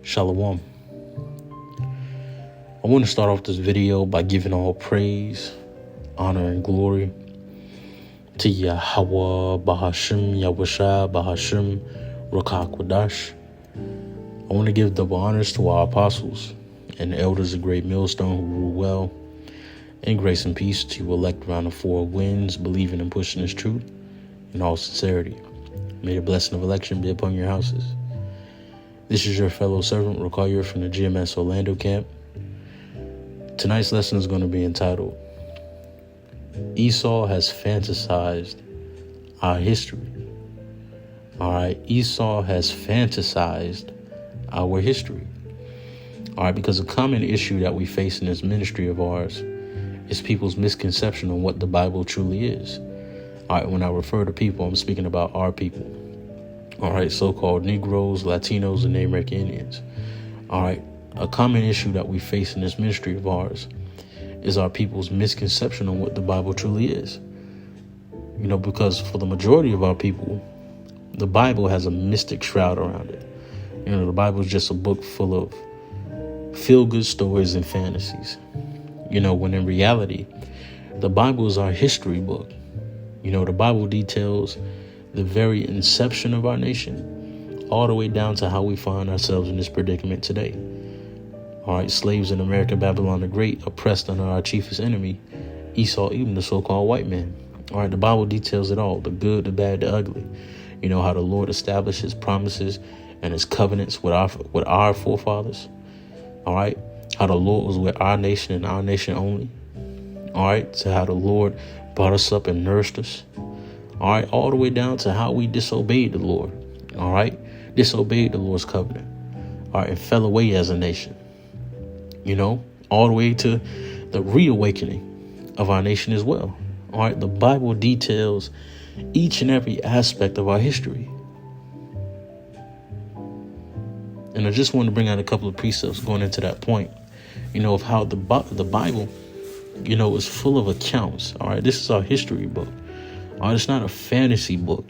Shalom. I want to start off this video by giving all praise, honor, and glory to Yahweh, Bahashim, Yahweh, Bahashim, Ruach HaKodesh. I want to give double honors to our apostles and the elders of Great Millstone who rule well, and grace and peace to you elect around the four winds, believing and pushing this truth in all sincerity. May the blessing of election be upon your houses. This is your fellow servant, Rakayur, from the GMS Orlando camp. Tonight's lesson is going to be entitled, Esau has fantasized our history. All right, Esau has fantasized our history. All right, because a common issue that we face in this ministry of ours is people's misconception on what the Bible truly is. All right, when I refer to people, I'm speaking about our people. All right, so-called Negroes, Latinos, and Native American Indians. All right, a common issue that we face in this ministry of ours is our people's misconception on what the Bible truly is. You know, because for the majority of our people, the Bible has a mystic shroud around it. You know, the Bible is just a book full of feel-good stories and fantasies. You know, when in reality, the Bible is our history book. You know, the Bible details the very inception of our nation, all the way down to how we find ourselves in this predicament today. All right, slaves in America, Babylon the Great, oppressed under our chiefest enemy, Esau, even the so-called white man. All right, the Bible details it all, the good, the bad, the ugly. You know, how the Lord established his promises and his covenants with our forefathers. All right, how the Lord was with our nation and our nation only. All right, to how the Lord brought us up and nourished us. All right, all the way down to how we disobeyed the Lord. All right, disobeyed the Lord's covenant. All right, and fell away as a nation. You know, all the way to the reawakening of our nation as well. All right, the Bible details each and every aspect of our history. And I just want to bring out a couple of precepts going into that point, you know, of how the Bible, you know, is full of accounts. All right, this is our history book. All right, it's not a fantasy book.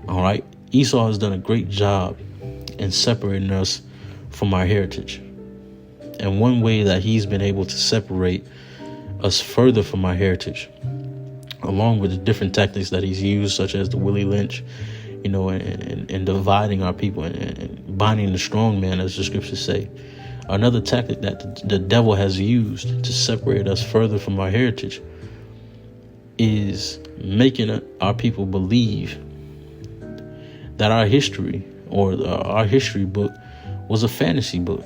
All right, Esau has done a great job in separating us from our heritage. And one way that he's been able to separate us further from our heritage, along with the different tactics that he's used, such as the Willie Lynch, you know, and dividing our people and binding the strong man, as the scriptures say. Another tactic that the devil has used to separate us further from our heritage is making our people believe that our history or our history book was a fantasy book.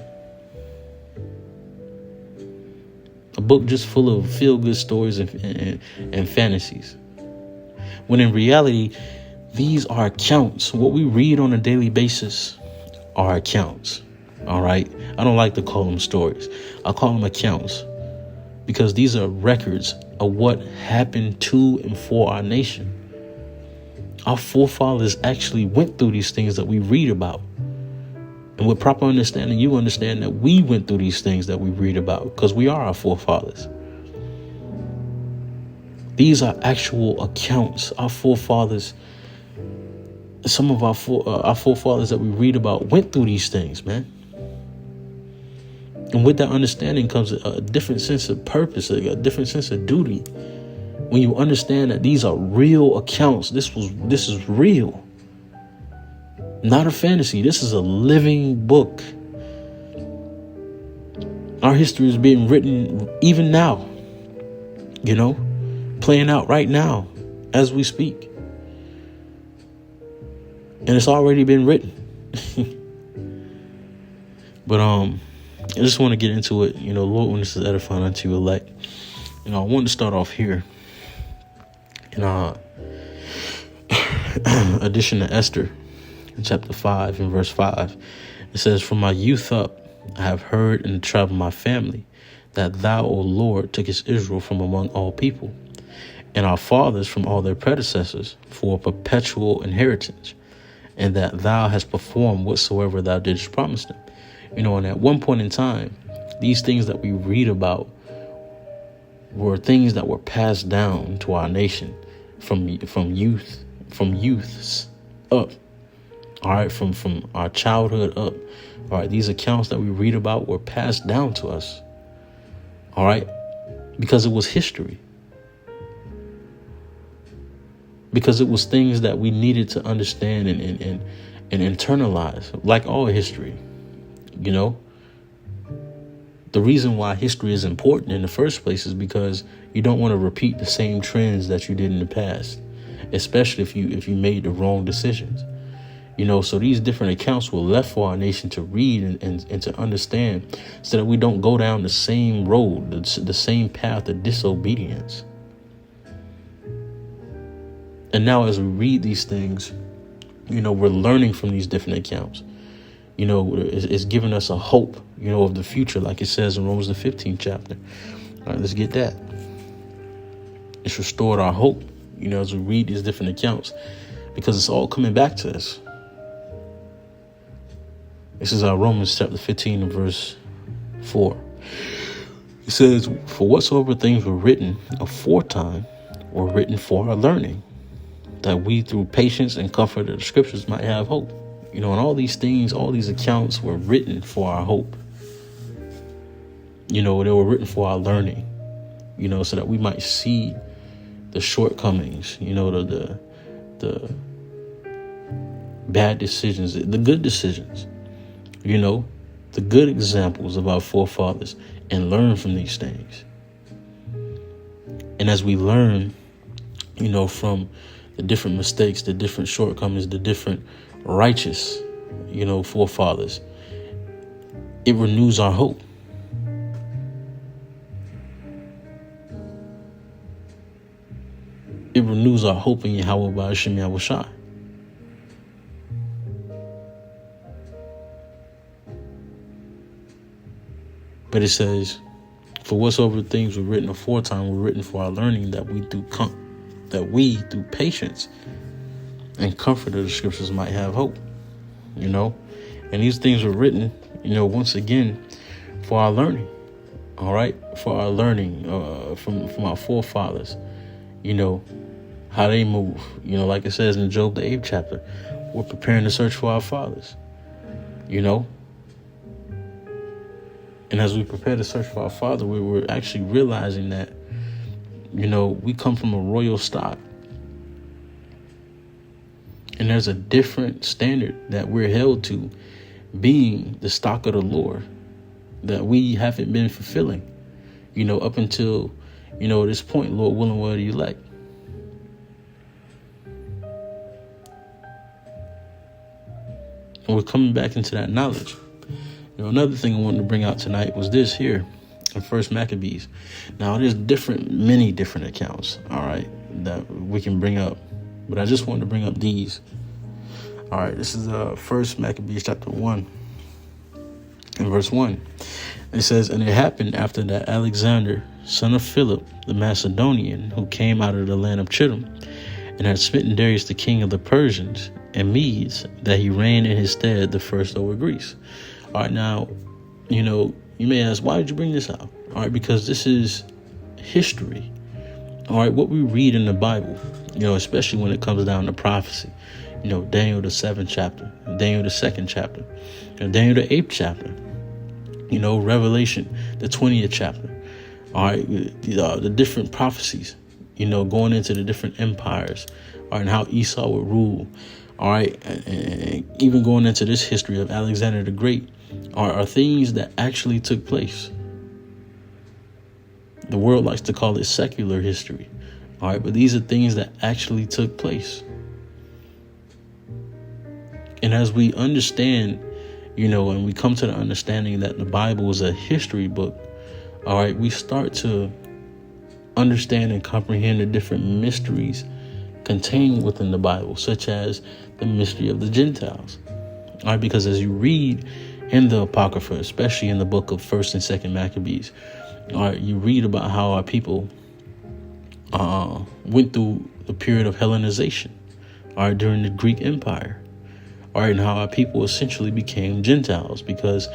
A book just full of feel-good stories and fantasies. When in reality, these are accounts. What we read on a daily basis are accounts. All right. I don't like to call them stories. I call them accounts because these are records of what happened to and for our nation. Our forefathers actually went through these things that we read about. And with proper understanding, you understand that we went through these things that we read about because we are our forefathers. These are actual accounts. Our forefathers, some of our forefathers that we read about went through these things, man. And with that understanding comes a different sense of purpose, a different sense of duty. When you understand that these are real accounts, this is real. Not a fantasy. This is a living book. Our history is being written even now, you know, playing out right now as we speak. And it's already been written. But I just want to get into it. You know, Lord, when this is edifying unto you elect. You know, I want to start off here in addition to Esther. In chapter 5 and verse 5, it says, "From my youth up, I have heard in the tribe of my family that thou, O Lord, tookest Israel from among all people, and our fathers from all their predecessors for a perpetual inheritance, and that thou hast performed whatsoever thou didst promise them." You know, and at one point in time, these things that we read about were things that were passed down to our nation from youths up. All right, from our childhood up. All right, these accounts that we read about were passed down to us. All right, because it was history. Because it was things that we needed to understand and internalize, like all history. You know, the reason why history is important in the first place is because you don't want to repeat the same trends that you did in the past, especially if you made the wrong decisions. You know, so these different accounts were left for our nation to read and to understand, so that we don't go down the same road, the same path of disobedience. And now as we read these things, you know, we're learning from these different accounts. You know, it's giving us a hope, you know, of the future, like it says in Romans the 15th chapter. All right, let's get that. It's restored our hope, you know, as we read these different accounts, because it's all coming back to us. This is our Romans chapter 15 and verse 4. It says, "For whatsoever things were written aforetime were written for our learning, that we through patience and comfort of the scriptures might have hope." You know, and all these things, all these accounts were written for our hope. You know, they were written for our learning, you know, so that we might see the shortcomings, you know, the bad decisions, the good decisions, you know, the good examples of our forefathers, and learn from these things. And as we learn, you know, from the different mistakes, the different shortcomings, the different righteous, you know, forefathers, it renews our hope. It renews our hope in Yahweh Ba'ashem Yahushai. But it says, "For whatsoever things were written aforetime were written for our learning, that we through patience and comfort of the scriptures might have hope." You know, and these things were written, you know, once again, for our learning. All right, for our learning from our forefathers. You know, how they move. You know, like it says in Job the 8th chapter, we're preparing to search for our fathers. You know, and as we prepare to search for our father, we're actually realizing that, you know, we come from a royal stock. And there's a different standard that we're held to, being the stock of the Lord, that we haven't been fulfilling, you know, up until, you know, this point, Lord willing, we're the elect. And we're coming back into that knowledge. You know, another thing I wanted to bring out tonight was this here in First Maccabees. Now, there's many different accounts, all right, that we can bring up, but I just wanted to bring up these. All right, this is First Maccabees chapter 1 and verse 1. It says, "And it happened after that Alexander, son of Philip, the Macedonian, who came out of the land of Chittim, and had smitten Darius the king of the Persians and Medes, that he reigned in his stead the first over Greece." All right, now, you know, you may ask, why did you bring this out? All right, because this is history. All right, what we read in the Bible, you know, especially when it comes down to prophecy, you know, Daniel the 7th chapter, Daniel the 2nd chapter, and Daniel the 8th chapter, you know, Revelation the 20th chapter. All right, the different prophecies, you know, going into the different empires, all right, and how Esau would rule. All right, and even going into this history of Alexander the Great are things that actually took place. The world likes to call it secular history. All right, but these are things that actually took place. And as we understand, you know, and we come to the understanding that the Bible is a history book, all right, we start to understand and comprehend the different mysteries contained within the Bible, such as the mystery of the Gentiles. All right, because as you read in the Apocrypha, especially in the book of 1st and 2nd Maccabees, all right, you read about how our people went through the period of Hellenization, all right, during the Greek Empire, all right, and how our people essentially became Gentiles because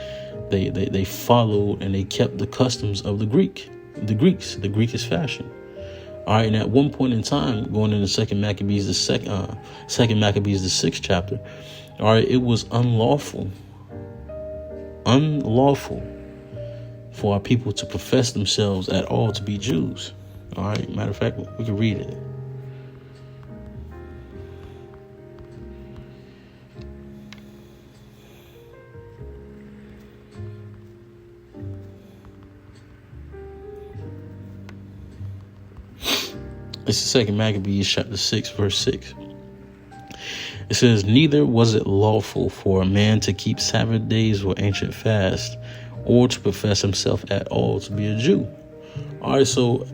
they followed and they kept the customs of the Greeks, the Greekish fashion. All right, and at one point in time, going into Second Maccabees, the 6th chapter, All right, it was unlawful for our people to profess themselves at all to be Jews. All right, matter of fact, we can read it. It's the second Maccabees chapter 6, verse 6. It says, neither was it lawful for a man to keep Sabbath days or ancient fasts, or to profess himself at all to be a Jew. All right, so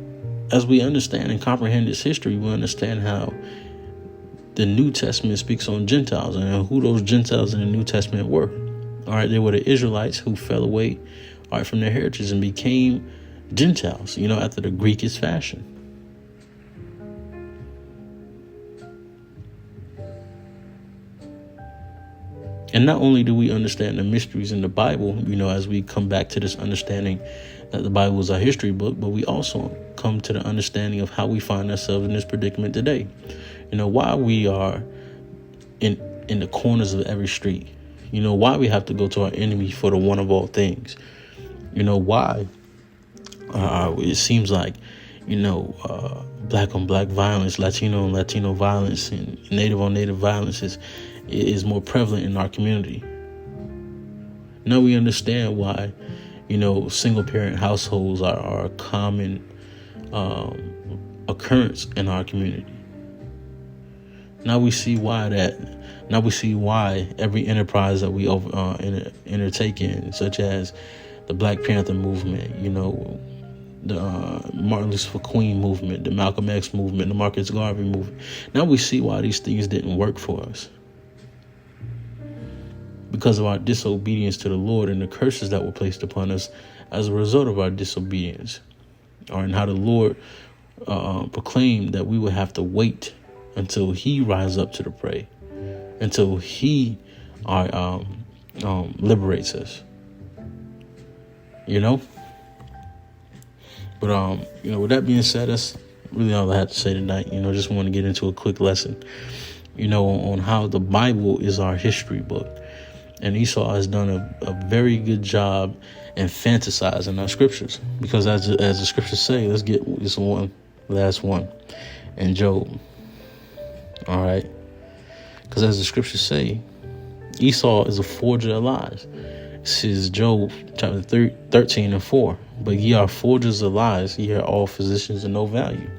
as we understand and comprehend this history, we understand how the New Testament speaks on Gentiles and who those Gentiles in the New Testament were. All right, they were the Israelites who fell away, all right, from their heritage and became Gentiles, after the Greekish fashion. And not only do we understand the mysteries in the Bible, as we come back to this understanding that the Bible is our history book, but we also come to the understanding of how we find ourselves in this predicament today. Why we are in the corners of every street. Why we have to go to our enemy for the one of all things. Why it seems like, black on black violence, Latino on Latino violence, and native on native violence is more prevalent in our community. Now we understand why, single parent households are a common occurrence in our community. Now we see why every enterprise that we undertake in, such as the Black Panther movement, the Martin Luther King movement, the Malcolm X movement, the Marcus Garvey movement. Now we see why these things didn't work for us. Because of our disobedience to the Lord and the curses that were placed upon us as a result of our disobedience. And how the Lord proclaimed that we would have to wait until he rise up to the prey, until he liberates us. But with that being said, that's really all I had to say tonight. Just want to get into a quick lesson, on how the Bible is our history book. And Esau has done a very good job in fantasizing our scriptures. Because as the scriptures say, let's get this last one in Job. All right. Because as the scriptures say, Esau is a forger of lies. This is Job chapter 13 and 4. But ye are forgers of lies, ye are all physicians of no value.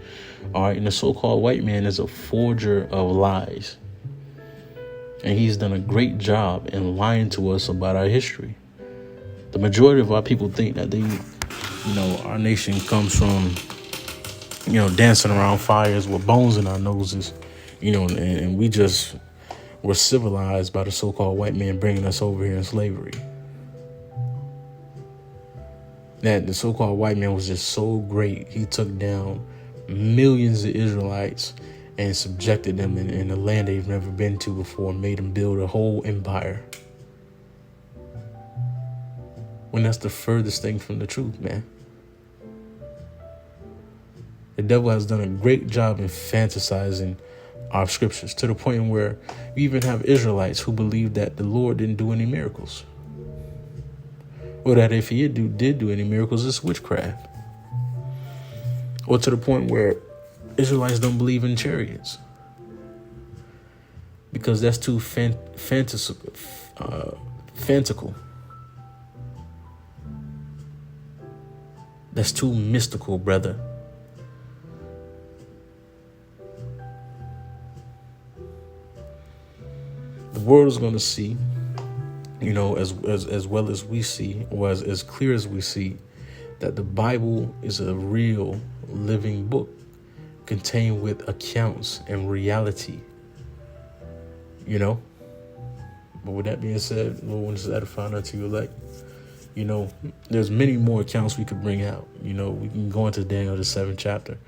All right. And the so-called white man is a forger of lies. And he's done a great job in lying to us about our history. The majority of our people think that our nation comes from, dancing around fires with bones in our noses, and we just were civilized by the so-called white man bringing us over here in slavery. That the so-called white man was just so great. He took down millions of Israelites and subjected them in a land they've never been to before, and made them build a whole empire. When that's the furthest thing from the truth, man. The devil has done a great job in fantasizing our scriptures, to the point where you even have Israelites who believe that the Lord didn't do any miracles. Or that if he did do any miracles, it's witchcraft. Or to the point where Israelites don't believe in chariots because that's too fantastical. That's too mystical, brother. The world is going to see, as well as we see, or as clear as we see, that the Bible is a real living book, contained with accounts and reality, But with that being said, Lord wants to edify unto you elect. There's many more accounts we could bring out. We can go into Daniel, the 7th chapter.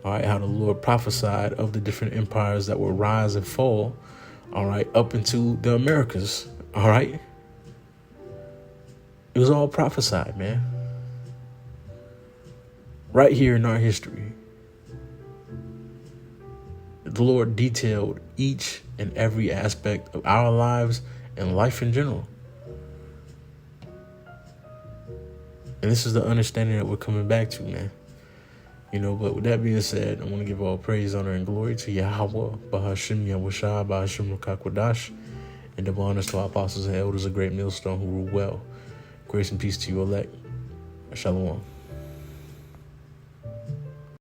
All right, how the Lord prophesied of the different empires that will rise and fall, all right, up into the Americas, all right? It was all prophesied, man. Right here in our history. The Lord detailed each and every aspect of our lives and life in general. And this is the understanding that we're coming back to, man. But with that being said, I want to give all praise, honor, and glory to Yahweh, Bahashim Yahushua, Bahashim Rukakwadash, and double honors to our apostles and elders of Great Millstone who rule well. Grace and peace to you elect. Shalom.